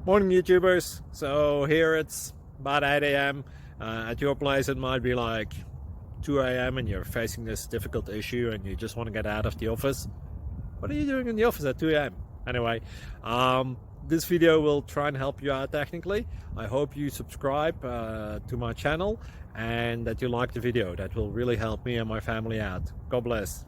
Morning, YouTubers. So here it's about 8 a.m. At your place, it might be like 2 a.m. and you're facing this difficult issue and you just want to get out of the office. What are you doing in the office at 2 a.m.? Anyway, this video will try and help you out technically. I hope you subscribe to my channel and that you like the video. That will really help me and my family out. God bless.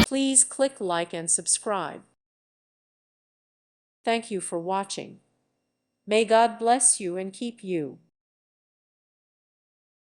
Please click like and subscribe. Thank you for watching. May God bless you and keep you.